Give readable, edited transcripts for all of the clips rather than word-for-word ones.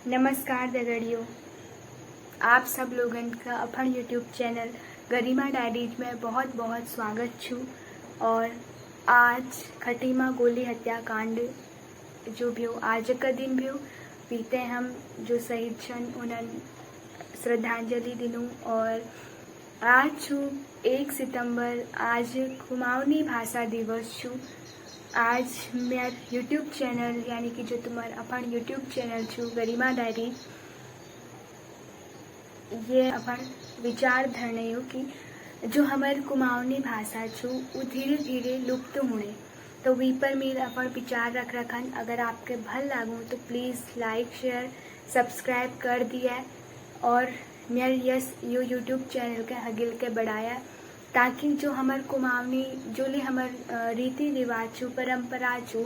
नमस्कार दगड़ियों, आप सब लोगन का अपन यूट्यूब चैनल गरिमा डायरीज में बहुत बहुत स्वागत छू। और आज खटीमा गोली हत्याकांड जो भी हो आज का दिन भी हो बीते हम जो शहीद छन उन्हन श्रद्धांजलि दिनों। और आज छू 1 सितंबर, आज कुमाऊनी भाषा दिवस छू। आज मेरा यूट्यूब चैनल यानी कि जो तुम्हार अपन यूट्यूब चैनल छू गरिमा डायरी, ये अपन विचार धरने हो कि जो हमारे कुमाऊनी भाषा छू वो धीरे धीरे लुप्त होने। तो वी पर मेरा अपन विचार रख रखन। अगर आपके भल लागू तो प्लीज़ लाइक शेयर सब्सक्राइब कर दिया और मेरे यो यूट्यूब चैनल के हगिल के बढ़ाया, ताकि जो हमार कुमाऊनी जो ले हमार रीति रिवाज छू परंपरा छू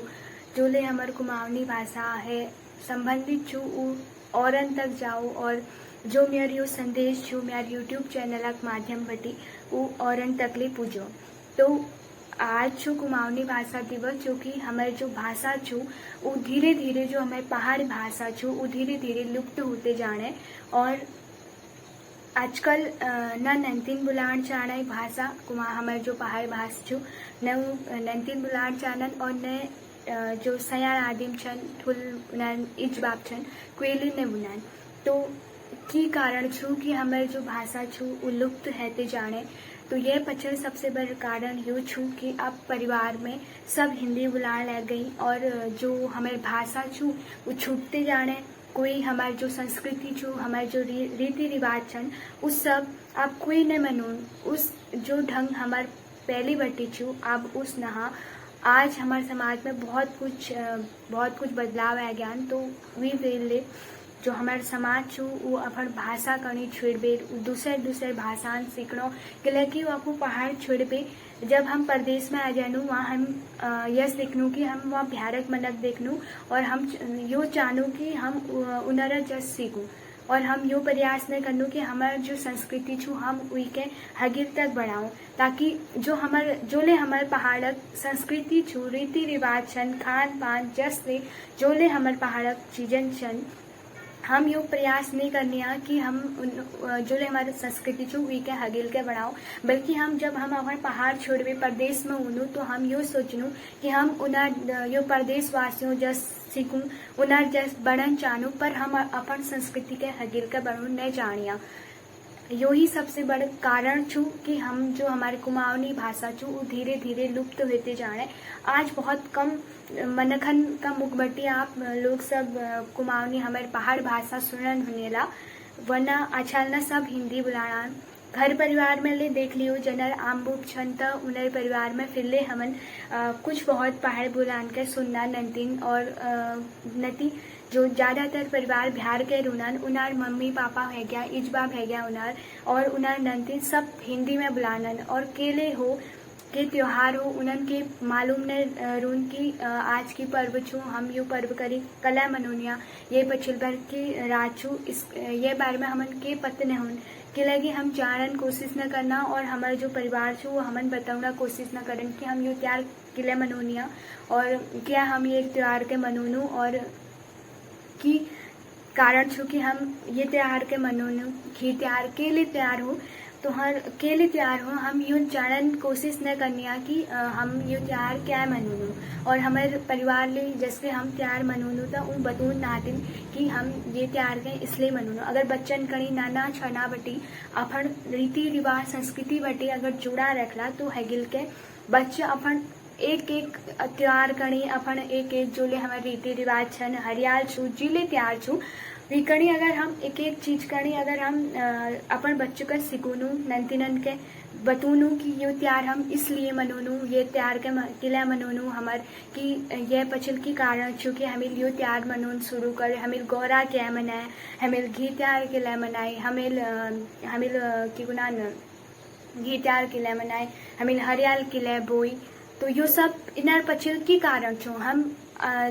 जो ले हमार कुमाऊनी भाषा है संबंधित छू वो औरन तक जाओ। और जो मेरा यो संदेश छू मेरा यूट्यूब चैनल के माध्यम बटी वो औरन तक ले पूजो। तो आज छू कुमाऊनी भाषा दिवस, जो कि हमारे जो भाषा छू वो धीरे धीरे जो हमारे पहाड़ी भाषा छू वो धीरे धीरे लुप्त होते जाने। और आजकल न नंतिन बुलान चाणय भाषा कुमा हमारे जो पहाड़ी भाषा छू न नंतिन बुलान चानन और न जो सयान आदिम छन ठुल उनान इच बाप छन क्वेली ने बुनान। तो की कारण छू कि हमारे जो भाषा छू वो लुप्त रहते जाने। तो यह पछल सबसे बड़ा कारण यो छू कि अब परिवार में सब हिंदी बुलान लग गई और जो हमारे भाषा छू वो छूटते जाने। कोई हमारे जो संस्कृति छू हमारे जो रीति रिवाज छन उस सब अब कोई न मनून। उस जो ढंग हमारे पहली बटी छू अब उस नहा। आज हमारे समाज में बहुत कुछ बदलाव आ गया। तो वी वेले जो हमारे समाज छू वो अपन भाषा कनी छोड़बे दूसरे भाषा सीखनो के लिए वो आपको पहाड़ छोड़बे। जब हम प्रदेश में आ जानू वहाँ हम यस देखनू कि हम वहाँ भारत मनक देखनू और हम यो चाहूँ कि हम उनरा जस सीखूँ। और हम यो प्रयास न करनू कि हमारा जो संस्कृति छू हम उनके हगिर तक बढ़ाऊँ, ताकि जो हमारे पहाड़क संस्कृति छू रीति रिवाज छन खान पान जस ले जो ले हमारे पहाड़क चीजन छन हम यो प्रयास नहीं करने कि हम जो ले हमारे संस्कृति छू वी के हगिल के बढ़ाओ। बल्कि हम जब हम अपने पहाड़ छोड़बे प्रदेश में उनू तो हम यो सोचनू कि हम उन्हें यो प्रदेश वासियों जस सीखूँ उन्हें जस बढ़न चाहूँ, पर हम अपन संस्कृति के हगिल के बढ़ू नहीं जानिया। यो ही सबसे बड़ा कारण छू कि हम जो हमारे कुमाऊनी भाषा छू वो धीरे धीरे लुप्त होते जाने। आज बहुत कम मनखन का मुखबटी आप लोग सब कुमाऊनी हमारे पहाड़ भाषा सुनन हुनेला, वरना आजकल न सब हिंदी बुलाना। घर परिवार में ले देख लियो जनर आम बुक छन त उनर परिवार में फिर ले हमन कुछ बहुत पहाड़ बुलान के सुनना नंतिन और नती जो ज़्यादातर परिवार बिहार के रुनन उनार मम्मी पापा है गया इजबाब है गया उनार और उनार नंतिन सब हिंदी में बुलानन। और केले हो के त्योहार हो उनन के मालूम ने रून की आज की पर्व छू हम यो पर्व करी कला मनोनिया ये पछिल बार की रात छू इस ये बारे में हमन के पत न होन के लगे हम जानन कोशिश न करना। और हमारे जो परिवार छू वो हमन बताऊंगा कोशिश न करन कि हम यो त्योहार किले मनोनिया और क्या हम ये त्योहार के मनोनू और की कारण छू कि हम ये त्योहार के मनोनू कि त्योहार के लिए तैयार हो तो हर के लिए तैयार हो। हम यूँ जानन कोशिश न करनिया कि हम ये त्योहार क्या मनोनू और हमारे परिवार ले जैसे हम त्योहार मनोनू तो वो बतून नातिन कि हम ये त्योहार के इसलिए मनोनू। अगर बच्चन कहीं नाना छना बटी अपन रीति रिवाज संस्कृति बटी अगर जुड़ा रखला तो हगिल के बच्चे अपन एक एक त्योहार कणी अपन एक एक जो ले हमारे रीति रिवाज छन हरियाल छू जिले त्योहार छू वी कणी अगर हम एक एक चीज कणी अगर हम अपन बच्चों का सिखूनू नंतिनन के बतूनू कि ये त्योहार हम इसलिए मनोनू ये त्योहार के किला मनोनू हमार कि ये पछिल की कारण छू कि हमें यो त्योहार मनोन शुरू कर हमें गौरा क्या मनाए हमें घी त्योहार के लिए मनाए हमें कि गुना घी त्योहार के लिए मनाए हमें हरियाल के लिए बोई तो यो सब इनर पचिल के कारण छो हम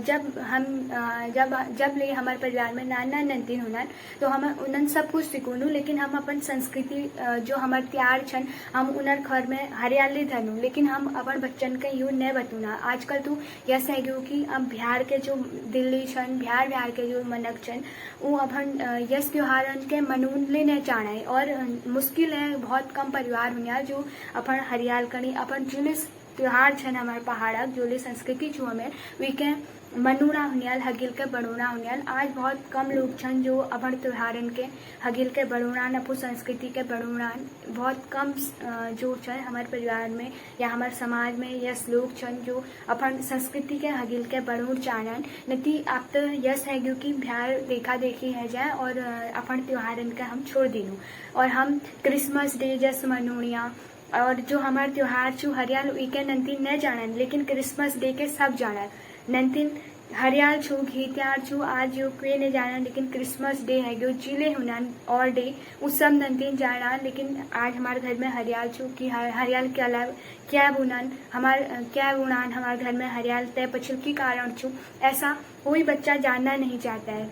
जब ले हमारे परिवार में नाना नंतिन होनन तो हम उन्हन सब कुछ सिखोनू, लेकिन हम अपन संस्कृति जो हमारे त्यार छन हम उनर घर में हरियाली धरनू, लेकिन हम अपन बच्चन के यू न बतूना। आजकल तो यस है कि अब बिहार के जो दिल्ली छन बिहार के जो मनक छन वो अपन यस त्योहारन के मनून ले न चाहे, और मुश्किल है बहुत कम परिवार हुआ जो अपन हरियाल करी अपन जुलिस त्योहार छन हमारे पहाड़क जोली संस्कृति छू हमें वीके मनूना हुनियाल हगिल के बड़ोना हुनियाल। आज बहुत कम लोग छन जो अपन त्योहारन के हगिल के बड़ोना अपू संस्कृति के बड़ोना बहुत कम जो छन हमारे परिवार में या हमारे समाज में यस लोग छन जो अपन संस्कृति के हगिल के बड़ोड़ चाहन नती आप तो यस है क्योंकि बिहार देखा देखी है जाए और अपन त्योहारन के हम छोड़ दिनू और हम क्रिसमस डे जस मनोनिया और जो हमारे त्योहार छू हरियाल वीके नंतिन न जानन, लेकिन क्रिसमस डे के सब जानन। नंतिन हरियाल छू घी त्यार छू आज जो कोई नहीं जानन, लेकिन क्रिसमस डे है जो चिले हुनन और डे उस सब नंतिन जानन। लेकिन आज हमारे घर में हरियाल छू कि हरियाल के अलावा क्या बुनान हमारे घर में हरियाल तय पछिल के कारण छू ऐसा कोई बच्चा जानना नहीं चाहता है,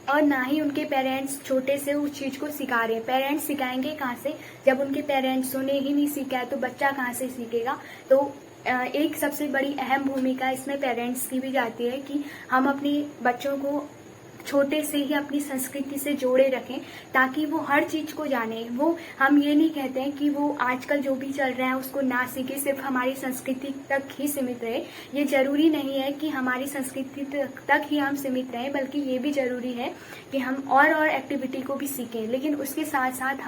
और ना ही उनके पेरेंट्स छोटे से उस चीज को सिखा रहे हैं। पेरेंट्स सिखाएंगे कहाँ से जब उनके पेरेंट्स उन्हें ही नहीं सीखा है तो बच्चा कहाँ से सीखेगा। तो एक सबसे बड़ी अहम भूमिका इसमें पेरेंट्स की भी जाती है कि हम अपने बच्चों को छोटे से ही अपनी संस्कृति से जोड़े रखें ताकि वो हर चीज को जाने। वो हम ये नहीं कहते हैं कि वो आजकल जो भी चल रहा है उसको ना सीखे, सिर्फ हमारी संस्कृति तक ही सीमित रहे। ये जरूरी नहीं है कि हमारी संस्कृति तक ही हम सीमित रहें, बल्कि ये भी जरूरी है कि हम और एक्टिविटी को भी सीखें। लेकिन उसके साथ साथ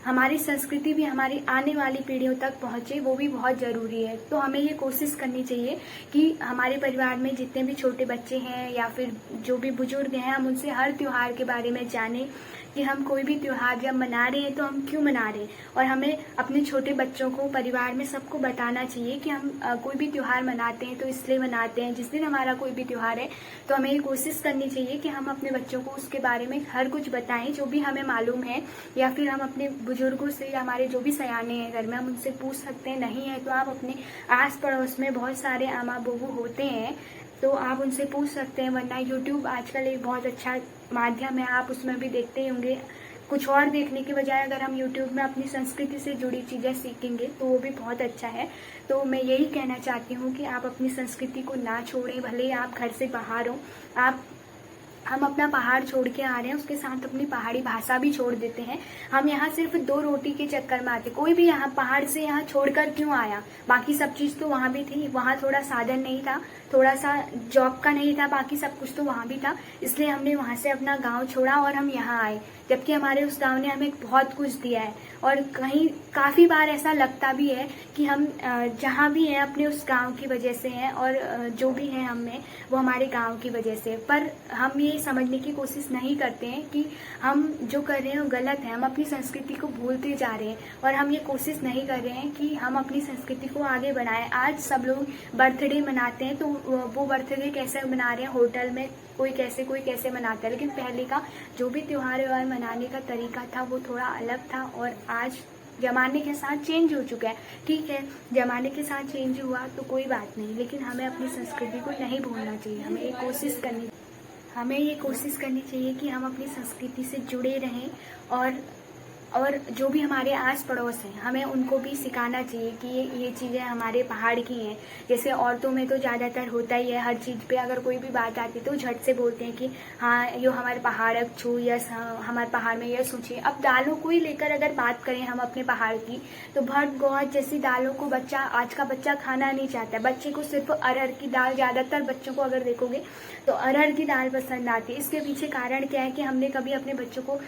हमारी संस्कृति भी हमारी आने वाली पीढ़ियों तक पहुंचे, वो भी बहुत जरूरी है। तो हमें ये कोशिश करनी चाहिए कि हमारे परिवार में जितने भी छोटे बच्चे हैं या फिर जो भी बुजुर्ग हैं हम उनसे हर त्योहार के बारे में जानें कि हम कोई भी त्योहार जब मना रहे हैं तो हम क्यों मना रहे हैं, और हमें अपने छोटे बच्चों को परिवार में सबको बताना चाहिए कि हम कोई भी त्योहार मनाते हैं तो इसलिए मनाते हैं। जिस दिन हमारा कोई भी त्योहार है तो हमें ये कोशिश करनी चाहिए कि हम अपने बच्चों को उसके बारे में हर कुछ बताएं जो भी हमें मालूम है, या फिर हम अपने बुजुर्गों से या हमारे जो भी सयाने हैं घर में हम उनसे पूछ सकते हैं। नहीं है तो आप अपने आस पड़ोस में बहुत सारे आमा बुबू होते हैं तो आप उनसे पूछ सकते हैं, वरना यूट्यूब आजकल एक बहुत अच्छा माध्यम है, आप उसमें भी देखते ही होंगे। कुछ और देखने के बजाय अगर हम यूट्यूब में अपनी संस्कृति से जुड़ी चीज़ें सीखेंगे तो वो भी बहुत अच्छा है। तो मैं यही कहना चाहती हूँ कि आप अपनी संस्कृति को ना छोड़ें, भले आप घर से बाहर हो। हम अपना पहाड़ छोड़ के आ रहे हैं, उसके साथ अपनी पहाड़ी भाषा भी छोड़ देते हैं। हम यहाँ सिर्फ 2 रोटी के चक्कर में आते। कोई भी यहाँ पहाड़ से यहाँ छोड़कर क्यों आया, बाकी सब चीज़ तो वहाँ भी थी। वहाँ थोड़ा साधन नहीं था, थोड़ा सा जॉब का नहीं था, बाकी सब कुछ तो वहाँ भी था। इसलिए हमने वहाँ से अपना गांव छोड़ा और हम यहाँ आए, जबकि हमारे उस गांव ने हमें बहुत कुछ दिया है। और कहीं काफ़ी बार ऐसा लगता भी है कि हम जहाँ भी हैं अपने उस गांव की वजह से हैं, और जो भी है हम में वो हमारे गांव की वजह से। पर हम ये समझने की कोशिश नहीं करते हैं कि हम जो कर रहे हैं वो गलत है। हम अपनी संस्कृति को भूलते जा रहे हैं और हम ये कोशिश नहीं कर रहे हैं कि हम अपनी संस्कृति को आगे बढ़ाएं। आज सब लोग बर्थडे मनाते हैं तो वो बर्थडे कैसे मना रहे हैं, होटल में कोई कैसे मनाता है। लेकिन पहले का जो भी त्योहार मनाने का तरीका था वो थोड़ा अलग था, और आज जमाने के साथ चेंज हो चुका है। ठीक है, जमाने के साथ चेंज हुआ तो कोई बात नहीं, लेकिन हमें अपनी संस्कृति को नहीं भूलना चाहिए। हमें ये कोशिश करनी चाहिए कि हम अपनी संस्कृति से जुड़े रहें, और जो भी हमारे आस पड़ोस हैं हमें उनको भी सिखाना चाहिए कि ये चीज़ें हमारे पहाड़ की हैं। जैसे औरतों में तो ज़्यादातर होता ही है, हर चीज़ पे अगर कोई भी बात आती तो झट से बोलते हैं कि हाँ यो हमारे पहाड़ छू, यस हमारे पहाड़ में यस सूची। अब दालों को ही लेकर अगर बात करें हम अपने पहाड़ की, तो भट गौत जैसी दालों को आज का बच्चा खाना नहीं चाहता है। बच्चे को सिर्फ अरहर की दाल, ज़्यादातर बच्चों को अगर देखोगे तो अरहर की दाल पसंद आती है। इसके पीछे कारण क्या है कि हमने कभी अपने बच्चों को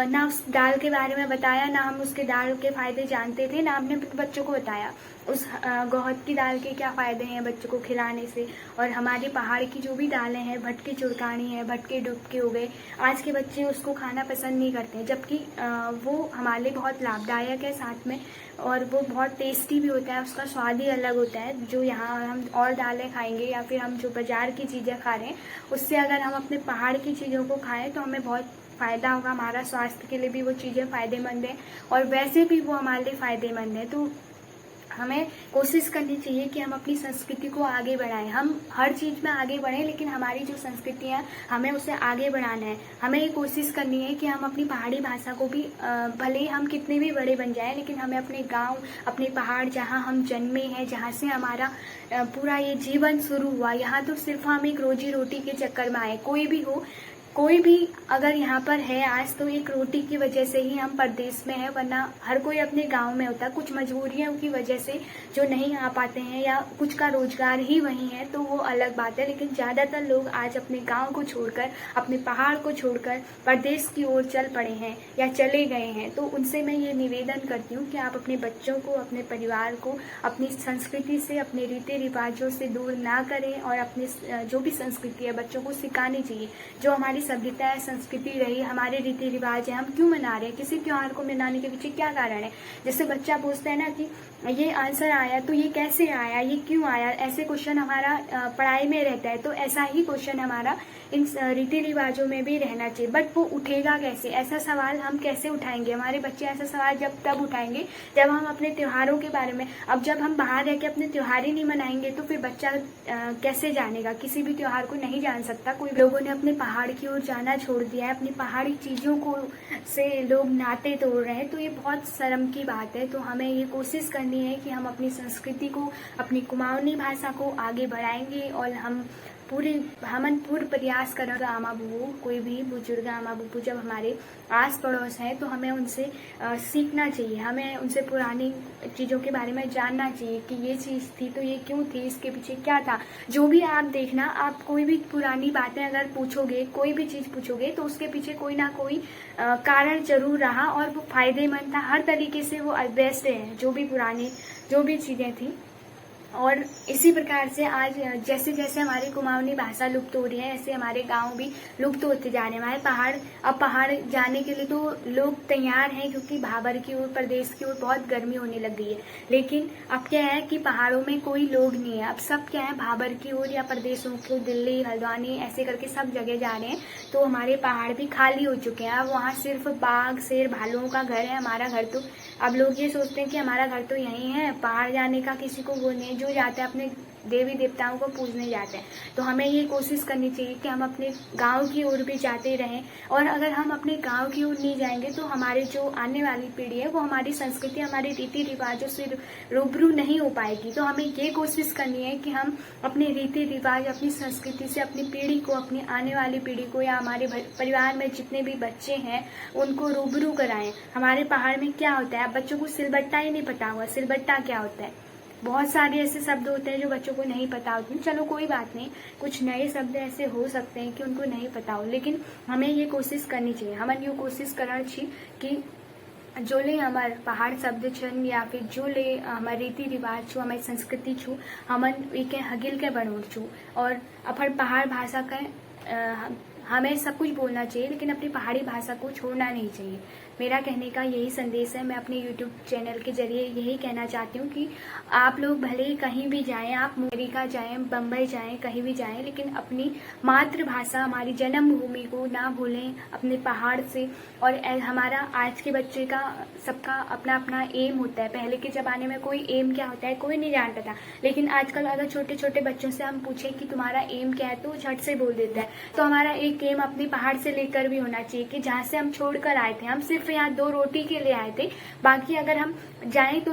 ना उस दाल के बारे में बताया, ना हम उसके दाल के फायदे जानते थे, ना हमने बच्चों को बताया उस गौहत की दाल के क्या फायदे हैं बच्चों को खिलाने से। और हमारे पहाड़ की जो भी दालें हैं, भटके चुरकानी है, भटके डुबके हो गए, आज के बच्चे उसको खाना पसंद नहीं करते, जबकि वो हमारे लिए बहुत लाभदायक है साथ में, और वो बहुत टेस्टी भी होता है, उसका स्वाद ही अलग होता है। जो यहाँ हम और दालें खाएंगे या फिर हम जो बाजार की चीज़ें खा रहे हैं, उससे अगर हम अपने पहाड़ की चीज़ों को खाएं तो हमें बहुत फ़ायदा होगा। हमारा स्वास्थ्य के लिए भी वो चीज़ें फ़ायदेमंद है और वैसे भी वो हमारे लिए फ़ायदेमंद है। तो हमें कोशिश करनी चाहिए कि हम अपनी संस्कृति को आगे बढ़ाएं। हम हर चीज़ में आगे बढ़ें, लेकिन हमारी जो संस्कृति है हमें उसे आगे बढ़ाना है। हमें ये कोशिश करनी है कि हम अपनी पहाड़ी भाषा को भी भले ही हम कितने भी बड़े बन जाएं, लेकिन हमें अपने गांव, अपने पहाड़, जहां हम जन्मे हैं, जहां से हमारा पूरा ये जीवन शुरू हुआ, यहाँ तो सिर्फ हम एक रोजी रोटी के चक्कर में आए। कोई भी हो, कोई भी अगर यहाँ पर है आज, तो एक रोटी की वजह से ही हम परदेश में है, वरना हर कोई अपने गांव में होता है। कुछ मजबूरियों की वजह से जो नहीं आ पाते हैं, या कुछ का रोजगार ही वही है, तो वो अलग बात है। लेकिन ज़्यादातर लोग आज अपने गांव को छोड़कर, अपने पहाड़ को छोड़कर परदेश की ओर चल पड़े हैं या चले गए हैं। तो उनसे मैं ये निवेदन करती हूँ कि आप अपने बच्चों को, अपने परिवार को अपनी संस्कृति से, अपने रीति रिवाजों से दूर ना करें, और अपने जो भी संस्कृति है बच्चों को सिखानी चाहिए। जो हमारी सभ्यता है, संस्कृति रही, हमारे रीति रिवाज है, हम क्यों मना रहे हैं, किसी त्योहार को मनाने के पीछे क्या कारण है। जैसे बच्चा पूछता है ना कि ये आंसर आया तो ये कैसे आया, ये क्यों आया, ऐसे क्वेश्चन हमारा पढ़ाई में रहता है। तो ऐसा ही क्वेश्चन हमारा इन रीति रिवाजों में भी रहना चाहिए। बट वो उठेगा कैसे, ऐसा सवाल हम कैसे उठाएंगे। हमारे बच्चे ऐसा सवाल तब उठाएंगे जब हम अपने त्योहारों के बारे में, अब जब हम बाहर रह के अपने त्योहार ही नहीं मनाएंगे तो फिर बच्चा कैसे जानेगा, किसी भी त्योहार को नहीं जान सकता। कोई लोगों ने अपने पहाड़ की ओर जाना छोड़ दिया है, अपनी पहाड़ी चीज़ों को से लोग नाते तोड़ रहे हैं, तो ये बहुत शर्म की बात है। तो हमें ये कोशिश करनी है कि हम अपनी संस्कृति को, अपनी कुमाऊनी भाषा को आगे बढ़ाएंगे, और हम पूरे प्रयास करेंगे। आमा बुबू, कोई भी बुजुर्ग आमा बुबू जब हमारे आस पड़ोस हैं, तो हमें उनसे सीखना चाहिए, हमें उनसे पुरानी चीज़ों के बारे में जानना चाहिए कि ये चीज़ थी तो ये क्यों थी, इसके पीछे क्या था। जो भी आप देखना, आप कोई भी पुरानी बातें अगर पूछोगे, कोई भी चीज़ पूछोगे, तो उसके पीछे कोई ना कोई कारण जरूर रहा, और वो फायदेमंद था। हर तरीके से वो बेस्ट है, जो भी पुरानी जो भी चीज़ें थी। और इसी प्रकार से आज जैसे जैसे हमारी कुमाऊनी भाषा लुप्त हो रही है, ऐसे हमारे गांव भी लुप्त होते जा रहे हैं। हमारे पहाड़ जाने के लिए तो लोग तैयार हैं, क्योंकि भाबर की ओर, प्रदेश की ओर बहुत गर्मी होने लग गई है। लेकिन अब क्या है कि पहाड़ों में कोई लोग नहीं है। अब सब क्या है, भाबर की ओर या प्रदेशों को, दिल्ली, हल्द्वानी, ऐसे करके सब जगह जा रहे हैं। तो हमारे पहाड़ भी खाली हो चुके हैं। अब वहाँ सिर्फ बाघ, शेर, भालुओं का घर है। हमारा घर तो, अब लोग ये सोचते हैं कि हमारा घर तो यहीं है, पहाड़ जाने का किसी को वो नहीं। जो जाते हैं अपने देवी देवताओं को पूजने जाते हैं। तो हमें ये कोशिश करनी चाहिए कि हम अपने गांव की ओर भी जाते रहें। और अगर हम अपने गांव की ओर नहीं जाएंगे तो हमारे जो आने वाली पीढ़ी है वो हमारी संस्कृति, हमारे रीति रिवाजों से रूबरू नहीं हो पाएगी। तो हमें ये कोशिश करनी है कि हम अपने रीति रिवाज, अपनी संस्कृति से अपनी पीढ़ी को, अपनी आने वाली पीढ़ी को, या हमारे परिवार में जितने भी बच्चे हैं उनको रूबरू कराएं। हमारे पहाड़ में क्या होता है, बच्चों को सिलबट्टा ही नहीं पता हुआ। सिलबट्टा क्या होता है, बहुत सारे ऐसे शब्द होते हैं जो बच्चों को नहीं पता होते। चलो कोई बात नहीं, कुछ नए शब्द ऐसे हो सकते हैं कि उनको नहीं पता हो, लेकिन हमें ये कोशिश करनी चाहिए। हमें ये कोशिश करना चाहिए कि जो ले हमारे पहाड़ शब्द छन, या फिर जो ले हमारे रीति रिवाज छू, हमारी संस्कृति छू, हमन के हगिल के बनोड़ छू। और अपन पहाड़ भाषा का हमें सब कुछ बोलना चाहिए, लेकिन अपनी पहाड़ी भाषा को छोड़ना नहीं चाहिए। मेरा कहने का यही संदेश है। मैं अपने YouTube चैनल के जरिए यही कहना चाहती हूँ कि आप लोग भले ही कहीं भी जाएं, आप अमेरिका जाएं, बम्बई जाएं, कहीं भी जाएं, लेकिन अपनी मातृभाषा, हमारी जन्मभूमि को ना भूलें, अपने पहाड़ से। और हमारा आज के बच्चे का, सबका अपना अपना एम होता है। पहले के ज़माने में कोई एम क्या होता है कोई नहीं जानता था, लेकिन आजकल अगर छोटे छोटे बच्चों से हम पूछें कि तुम्हारा एम क्या है, तो झट से बोल देता है। तो हमारा एक एम अपने पहाड़ से लेकर भी होना चाहिए कि जहाँ से हम छोड़कर आए थे, हम सिर्फ यहाँ 2 रोटी के लिए आए थे। बाकी अगर हम जाएं तो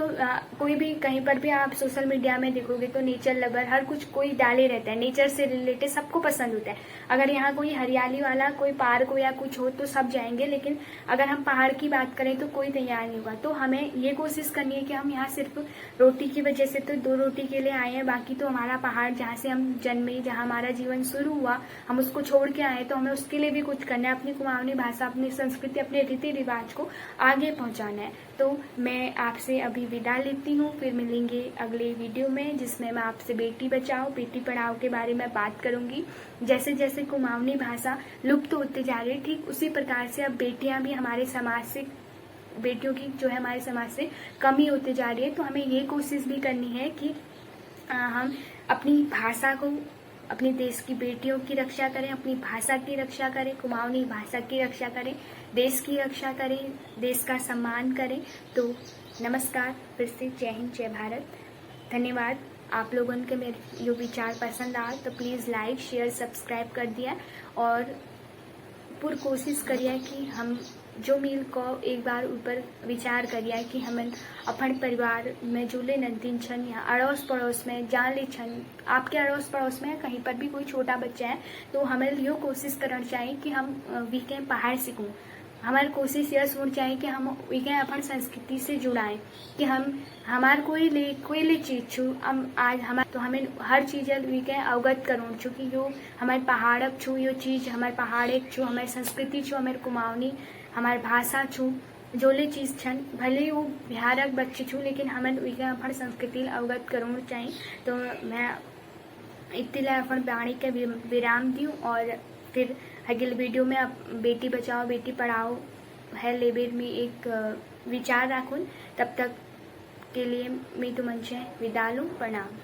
कोई भी कहीं पर भी आप सोशल मीडिया में देखोगे तो नेचर लवर हर कुछ कोई डाले रहता है, नेचर से रिलेटेड सबको पसंद होता है। अगर यहाँ कोई हरियाली वाला कोई पार्क हो या कुछ हो तो सब जाएंगे, लेकिन अगर हम पहाड़ की बात करें तो कोई तैयार नहीं होगा। तो हमें ये कोशिश करनी है कि हम यहाँ सिर्फ रोटी की वजह से तो 2 रोटी के लिए आए हैं, बाकी तो हमारा पहाड़ जहाँ से हम जन्मे, जहाँ हमारा जीवन शुरू हुआ, हम उसको छोड़ के आए, तो हमें उसके लिए भी कुछ करना है। अपनी कुमाऊनी भाषा, अपनी संस्कृति, अपने रीति रिवाज को आगे पहुँचाना है। तो मैं आपसे अभी विदा लेती हूँ, फिर मिलेंगे अगले वीडियो में, जिसमें मैं आपसे बेटी बचाओ बेटी पढ़ाओ के बारे में बात करूँगी। जैसे जैसे कुमाऊनी भाषा लुप्त होते जा रही है, ठीक उसी प्रकार से अब बेटियाँ भी हमारे समाज से, बेटियों की जो है हमारे समाज से कमी होते जा रही है। तो हमें ये कोशिश भी करनी है कि हम अपनी भाषा को, अपने देश की बेटियों की रक्षा करें, अपनी भाषा की रक्षा करें, कुमाऊनी भाषा की रक्षा करें, देश की रक्षा करें, देश का सम्मान करें। तो नमस्कार, फिर से जय हिंद जय भारत। धन्यवाद। आप लोगों के मेरे जो विचार पसंद आए तो प्लीज़ लाइक शेयर सब्सक्राइब कर दिया और पूरी कोशिश करिए कि हम जो मिल को एक बार ऊपर विचार करिए कि हम अपन परिवार में जुले नंदीन छन या अड़ोस पड़ोस में जान ली छन, आपके अड़ोस पड़ोस में कहीं पर भी कोई छोटा बच्चा है तो हमें यो कोशिश करना चाहिए कि हम वीके पढ़ाई सीखूँ। हमारी कोशिश यह होनी चाहिए कि हम वीके अपन संस्कृति से जुड़ाएं कि हम हमार कोई ले चीज छू हम आज हमारे तो हमें हर चीज़ वीके अवगत करूँ छू कि यो हमारे पहाड़क छू यो चीज़ हमारे पहाड़क छू हमारी संस्कृति छू हमारे कुमाऊनी हमारी भाषा छू जोले चीज़ छन भले वो बिहारक बच्चे छू लेकिन हमें वीके अपन संस्कृति अवगत करूँ चाहिए। तो मैं इतने अपन वाणी के विराम दूँ और फिर अगले वीडियो में अब बेटी बचाओ बेटी पढ़ाओ है लेबर में एक विचार रखूँ। तब तक के लिए मैं तुमसे विदा लूँ। प्रणाम।